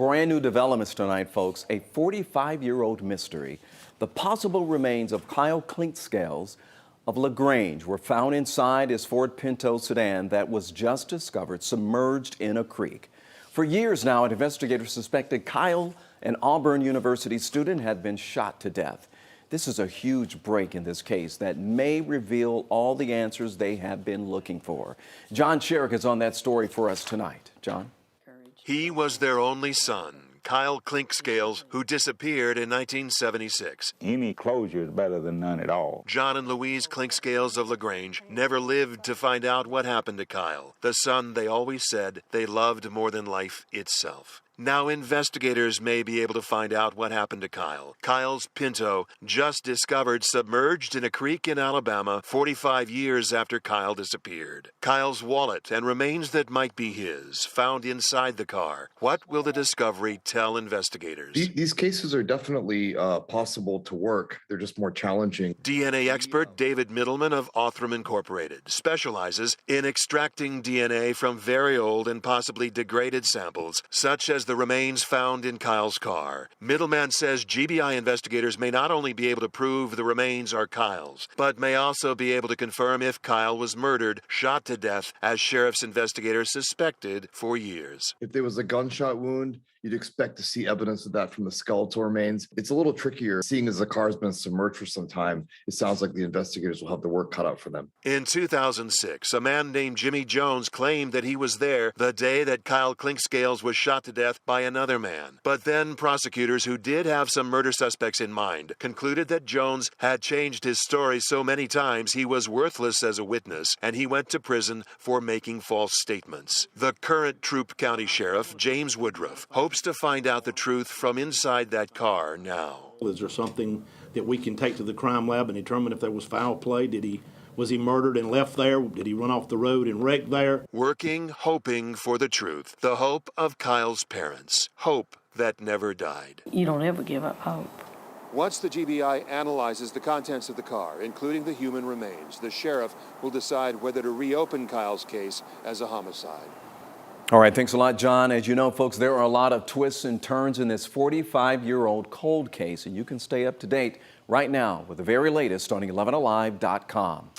Brand new developments tonight, folks. A 45-year-old mystery. The possible remains of Kyle Clinkscales of LaGrange were found inside his Ford Pinto sedan that was just discovered submerged in a creek. For years now, investigators suspected Kyle, an Auburn University student, had been shot to death. This is a huge break in this case that may reveal all the answers they have been looking for. John Sherrick is on that story for us tonight. John? He was their only son, Kyle Clinkscales, who disappeared in 1976. Any closure is better than none at all. John and Louise Clinkscales of LaGrange never lived to find out what happened to Kyle, the son they always said they loved more than life itself. Now investigators may be able to find out what happened to Kyle. Kyle's Pinto, just discovered submerged in a creek in Alabama 45 years after Kyle disappeared. Kyle's wallet and remains that might be his, found inside the car. What will the discovery tell investigators? These cases are definitely possible to work. They're just more challenging. DNA expert David Middleman of Auburn Incorporated specializes in extracting DNA from very old and possibly degraded samples, such as the remains found in Kyle's car. Middleman says GBI investigators may not only be able to prove the remains are Kyle's, but may also be able to confirm if Kyle was murdered, shot to death, as sheriff's investigators suspected for years. If there was a gunshot wound, you'd expect to see evidence of that from the skeletal remains. It's a little trickier. Seeing as the car's been submerged for some time, it sounds like the investigators will have the work cut out for them. In 2006, a man named Jimmy Jones claimed that he was there the day that Kyle Clinkscales was shot to death by another man. But then prosecutors who did have some murder suspects in mind concluded that Jones had changed his story so many times he was worthless as a witness, and he went to prison for making false statements. The current Troup County Sheriff, James Woodruff, hopes to find out the truth from inside that car now. Is there something that we can take to the crime lab and determine if there was foul play? Was he murdered and left there? Did he run off the road and wreck there? Working, hoping for the truth. The hope of Kyle's parents. Hope that never died. You don't ever give up hope. Once the GBI analyzes the contents of the car, including the human remains, the sheriff will decide whether to reopen Kyle's case as a homicide. All right, thanks a lot, John. As you know, folks, there are a lot of twists and turns in this 45-year-old cold case, and you can stay up to date right now with the very latest on 11alive.com.